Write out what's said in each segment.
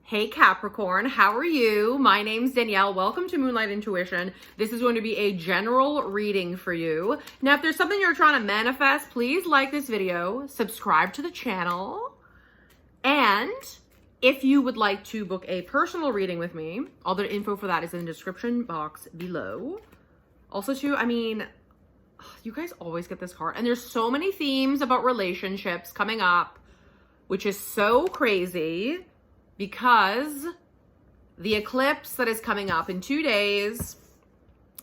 Hey Capricorn, how are you? My name's Danielle. Welcome to Moonlight Intuition. This is going to be a general reading for you. Now, if there's something you're trying to manifest, please like this video, subscribe to the channel, and if you would like to book a personal reading with me, all the info for that is in the description box below. Also too, you guys always get this card, and there's so many themes about relationships coming up, which is so crazy. Because the eclipse that is coming up in 2 days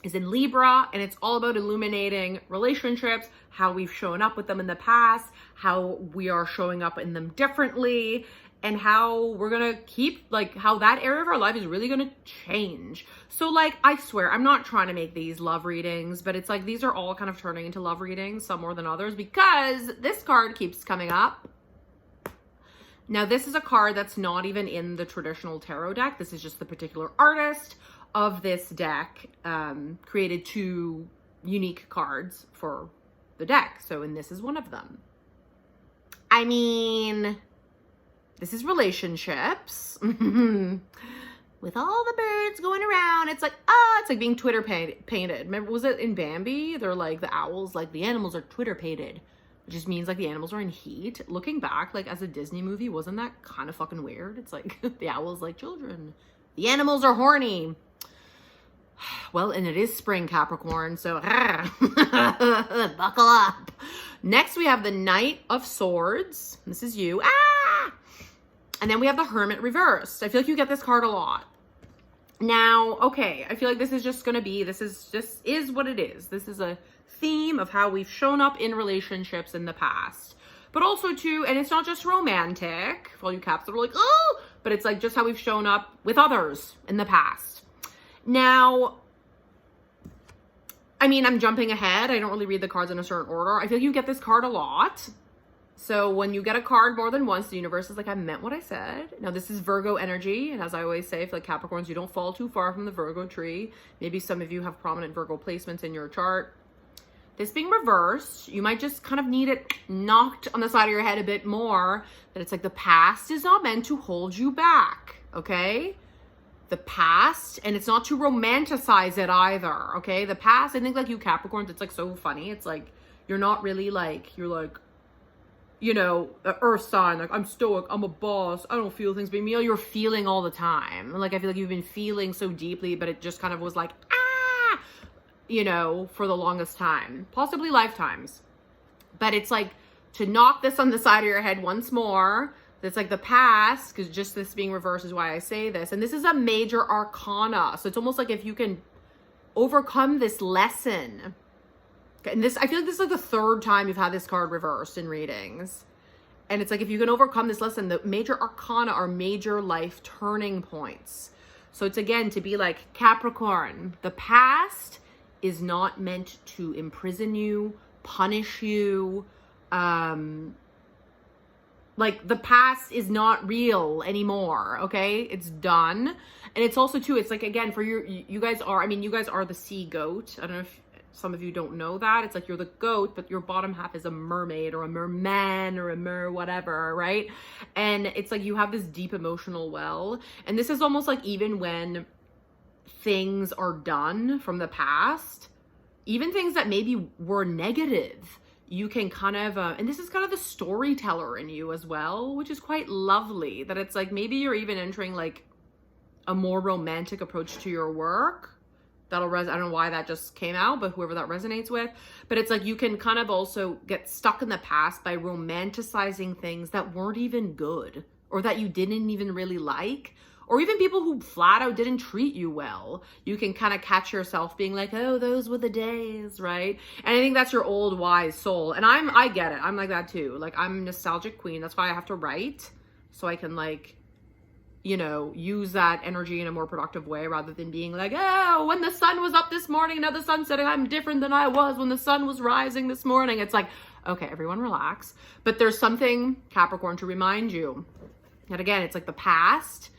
is in Libra, and it's all about illuminating relationships, how we've shown up with them in the past, how we are showing up in them differently, and how we're gonna keep, how that area of our life is really gonna change. So, I swear, I'm not trying to make these love readings, but it's these are all kind of turning into love readings, some more than others, because this card keeps coming up. Now, this is a card that's not even in the traditional tarot deck. This is just the particular artist of this deck created 2 unique cards for the deck. And this is one of them. This is relationships. With all the birds going around, it's like being Twitter painted. Remember, was it in Bambi? They're the owls, the animals are Twitter painted. It just means the animals are in heat. Looking back, as a Disney movie, wasn't that kind of fucking weird? It's the owl's children. The animals are horny. Well, and it is spring, Capricorn, so buckle up. Next, we have the Knight of Swords. This is you. And then we have the Hermit reversed. I feel like you get this card a lot. Now, okay, I feel like this is just going to be, this is what it is. This is a theme of how we've shown up in relationships in the past, but also too, and it's not just romantic for all you caps that are oh, but it's just how we've shown up with others in the past. Now, I'm jumping ahead. I don't really read the cards in a certain order. I feel like you get this card a lot. So when you get a card more than once, the universe is I meant what I said. Now, this is Virgo energy. And as I always say, for Capricorns, you don't fall too far from the Virgo tree. Maybe some of you have prominent Virgo placements in your chart. This being reversed, you might just kind of need it knocked on the side of your head a bit more. That it's the past is not meant to hold you back, okay? The past, and it's not to romanticize it either, okay? The past, I think you Capricorns, it's so funny. It's you're not really you're the earth sign, I'm stoic, I'm a boss, I don't feel things, but you're feeling all the time. I feel like you've been feeling so deeply, but it just kind of was for the longest time, possibly lifetimes. But it's to knock this on the side of your head once more. That's the past, because just this being reversed is why I say this. And this is a major arcana. So it's almost if you can overcome this lesson. And this, I feel like this is the 3rd time you've had this card reversed in readings. And it's if you can overcome this lesson, the major arcana are major life turning points. So it's again to be Capricorn, the past is not meant to imprison you, punish you. The past is not real anymore, okay? It's done. And it's also too, it's again, for you guys are, you guys are the sea goat. I don't know if some of you don't know that. It's you're the goat, but your bottom half is a mermaid or a merman or a whatever, right? And it's you have this deep emotional well. And this is almost even when things are done from the past, even things that maybe were negative, you can kind of, and this is kind of the storyteller in you as well, which is quite lovely, that it's maybe you're even entering a more romantic approach to your work. I don't know why that just came out, but whoever that resonates with, but it's you can kind of also get stuck in the past by romanticizing things that weren't even good or that you didn't even really like. Or even people who flat out didn't treat you well. You can kind of catch yourself being oh, those were the days, right? And I think that's your old wise soul. And I get it. I'm like that too. I'm a nostalgic queen. That's why I have to write. So I can use that energy in a more productive way rather than being oh, when the sun was up this morning, now the sun's setting, I'm different than I was when the sun was rising this morning. It's okay, everyone relax. But there's something, Capricorn, to remind you. And again, it's the past.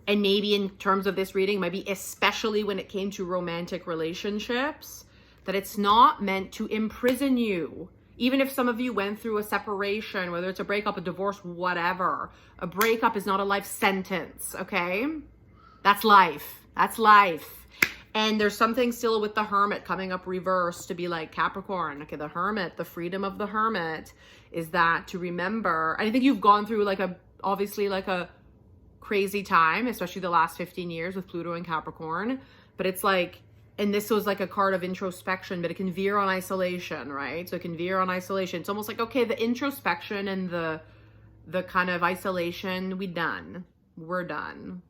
And maybe in terms of this reading, maybe especially when it came to romantic relationships, that it's not meant to imprison you. Even if some of you went through a separation, whether it's a breakup, a divorce, whatever, a breakup is not a life sentence, okay? That's life. That's life. And there's something still with the Hermit coming up reversed to be like Capricorn. Okay, the Hermit, the freedom of the Hermit is that to remember. I think you've gone through like obviously like a crazy time, especially the last 15 years with Pluto and Capricorn. But it's like, and this was like a card of introspection, but it can veer on isolation, right? So it can veer on isolation. It's almost like, okay, the introspection and the kind of isolation, we're done.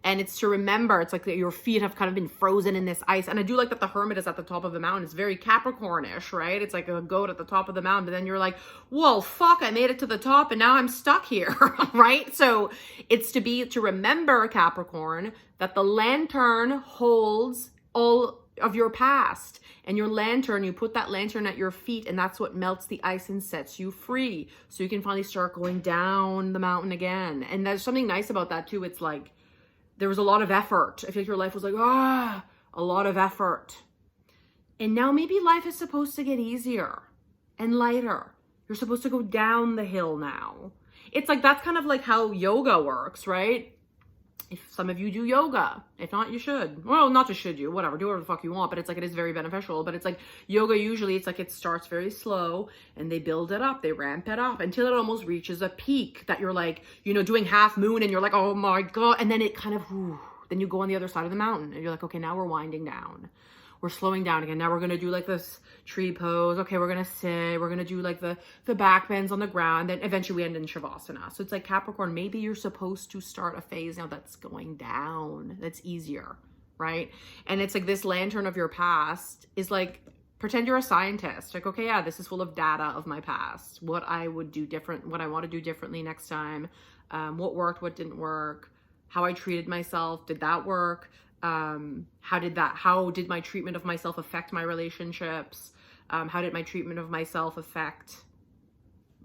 And it's to remember, it's like that your feet have kind of been frozen in this ice. And I do like that the Hermit is at the top of the mountain. It's very Capricornish, right? It's like a goat at the top of the mountain. But then you're like, whoa, fuck, I made it to the top and now I'm stuck here, right? So it's to remember, Capricorn, that the lantern holds all of your past. And your lantern, you put that lantern at your feet and that's what melts the ice and sets you free. So you can finally start going down the mountain again. And there's something nice about that too. It's like, there was a lot of effort. I feel like your life was like, a lot of effort. And now maybe life is supposed to get easier and lighter. You're supposed to go down the hill now. It's like, that's kind of like how yoga works, right? If some of you do yoga, if not, you should. Well, not just should you, whatever, do whatever the fuck you want, but it's like, it is very beneficial. But it's like yoga, usually it's like, it starts very slow and they build it up, they ramp it up until it almost reaches a peak that you're like, doing half moon and you're like, oh my God. And then it kind of, then you go on the other side of the mountain and you're like, okay, now we're winding down. We're slowing down again. Now we're going to do like this tree pose. Okay, we're going to sit. We're going to do like the back bends on the ground. Then eventually we end in Shavasana. So it's like, Capricorn, maybe you're supposed to start a phase now that's going down. That's easier, right? And it's like this lantern of your past is like, pretend you're a scientist. Like, okay, yeah, this is full of data of my past. What I would do different, what I want to do differently next time. What worked, what didn't work. How I treated myself. Did that work? How did my treatment of myself affect my relationships? How did my treatment of myself affect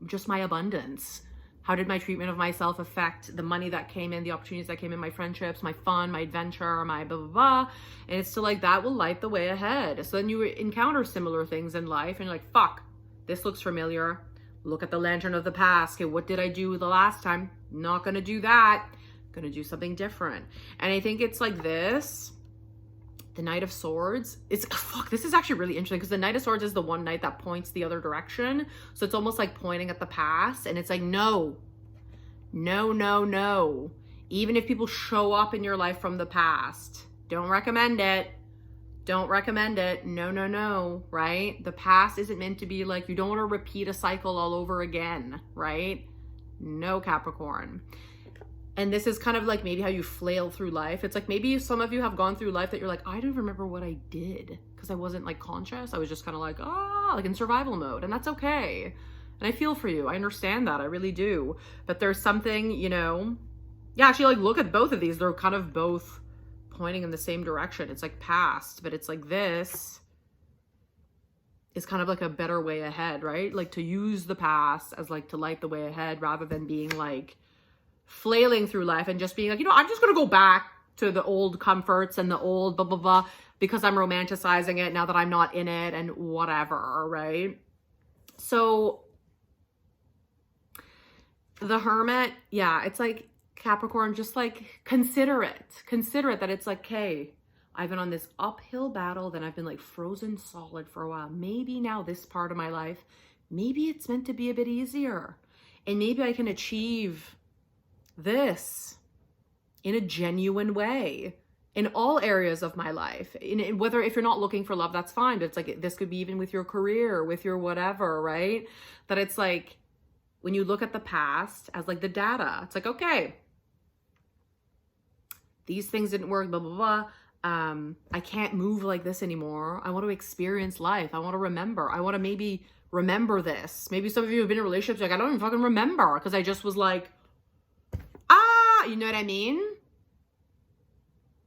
just my abundance? How did my treatment of myself affect the money that came in, the opportunities that came in, my friendships, my fun, my adventure, my blah, blah, blah. And it's still like, that will light the way ahead. So then you encounter similar things in life and you're like, fuck, this looks familiar. Look at the lantern of the past. Okay, what did I do the last time? Not gonna do that. Gonna do something different. And I think it's like this, the Knight of Swords. This is actually really interesting because the Knight of Swords is the one knight that points the other direction. So it's almost like pointing at the past and it's like, no. Even if people show up in your life from the past, don't recommend it. No, right? The past isn't meant to be like, you don't want to repeat a cycle all over again, right? No, Capricorn. And this is kind of like maybe how you flail through life. It's like maybe some of you have gone through life that you're like, I don't remember what I did because I wasn't like conscious. I was just kind of like, like in survival mode. And that's okay. And I feel for you. I understand that. I really do. But there's something, actually like look at both of these. They're kind of both pointing in the same direction. It's like past, but it's like this is kind of like a better way ahead, right? Like to use the past as like to light the way ahead rather than being like flailing through life and just being like, I'm just going to go back to the old comforts and the old blah, blah, blah, because I'm romanticizing it now that I'm not in it and whatever, right? So the Hermit, yeah, it's like Capricorn, just like consider it that it's like, okay, I've been on this uphill battle, then I've been like frozen solid for a while. Maybe now this part of my life, maybe it's meant to be a bit easier and maybe I can achieve this in a genuine way in all areas of my life. Whether if you're not looking for love, that's fine. But it's like, this could be even with your career, with your whatever, right? That it's like, when you look at the past as like the data, it's like, okay, these things didn't work, blah, blah, blah. I can't move like this anymore. I want to experience life. I want to remember. I want to maybe remember this. Maybe some of you have been in relationships like, I don't even fucking remember because I just was like, you know what I mean?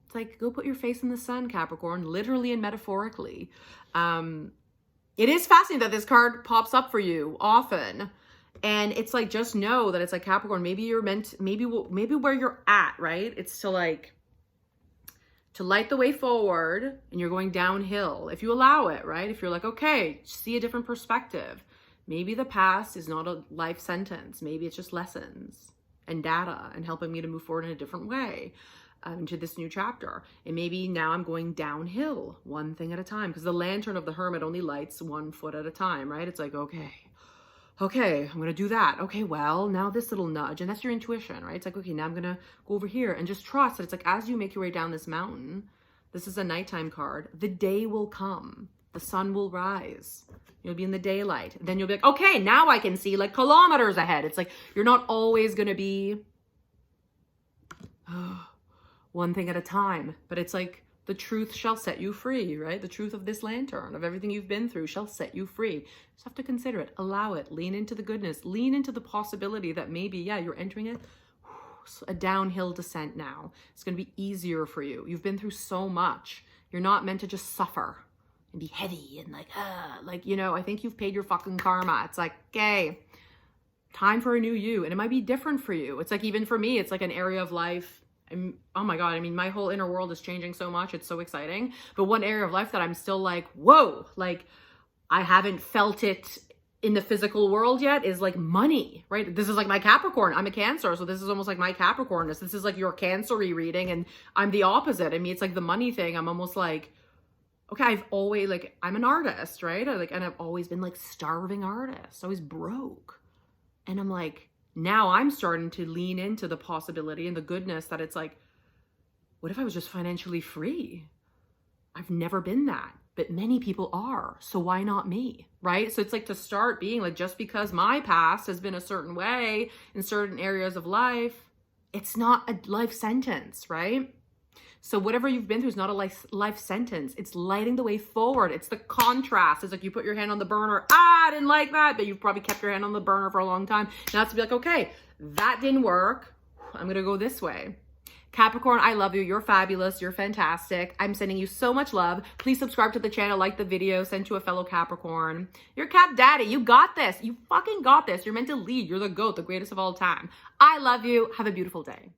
It's like, go put your face in the sun, Capricorn, literally and metaphorically. It is fascinating that this card pops up for you often. And it's like, just know that it's like, Capricorn, maybe you're meant, maybe where you're at, right? It's to like, to light the way forward and you're going downhill. If you allow it, right? If you're like, okay, see a different perspective. maybe the past is not a life sentence. Maybe it's just lessons and data and helping me to move forward in a different way into this new chapter. And maybe now I'm going downhill one thing at a time, because the lantern of the hermit only lights 1 foot at a time, right? It's like, okay, I'm going to do that. Okay, well, now this little nudge, and that's your intuition, right? It's like, okay, now I'm going to go over here and just trust that it's like, as you make your way down this mountain, this is a nighttime card, the day will come, the sun will rise. You'll be in the daylight. Then you'll be like, okay, now I can see like kilometers ahead. It's like, you're not always going to be one thing at a time, but it's like the truth shall set you free, right? The truth of this lantern, of everything you've been through, shall set you free. You just have to consider it, allow it, lean into the goodness, lean into the possibility that maybe, yeah, you're entering a downhill descent now. It's going to be easier for you. You've been through so much. You're not meant to just suffer and be heavy and like, you know, I think you've paid your fucking karma. It's like, okay, time for a new you. And it might be different for you. It's like, even for me, it's like an area of life. Oh my God, I mean, my whole inner world is changing so much. It's so exciting. But one area of life that I'm still like, whoa, like I haven't felt it in the physical world yet is like money, right? This is like my Capricorn. I'm a Cancer. So this is almost like my Capricornness. This is like your Cancer-y reading. And I'm the opposite. I mean, it's like the money thing. I'm almost like, okay, I've always like, I'm an artist, right? And I've always been like starving artist, always broke. And I'm like, now I'm starting to lean into the possibility and the goodness that it's like, what if I was just financially free? I've never been that, but many people are. So why not me, right? So it's like to start being like, just because my past has been a certain way in certain areas of life, it's not a life sentence, right? So whatever you've been through is not a life sentence. It's lighting the way forward. It's the contrast. It's like you put your hand on the burner. I didn't like that, but you've probably kept your hand on the burner for a long time. Now it's to be like, okay, that didn't work. I'm going to go this way. Capricorn, I love you. You're fabulous. You're fantastic. I'm sending you so much love. Please subscribe to the channel, like the video, send to a fellow Capricorn. You're Cap Daddy. You got this. You fucking got this. You're meant to lead. You're the GOAT, the greatest of all time. I love you. Have a beautiful day.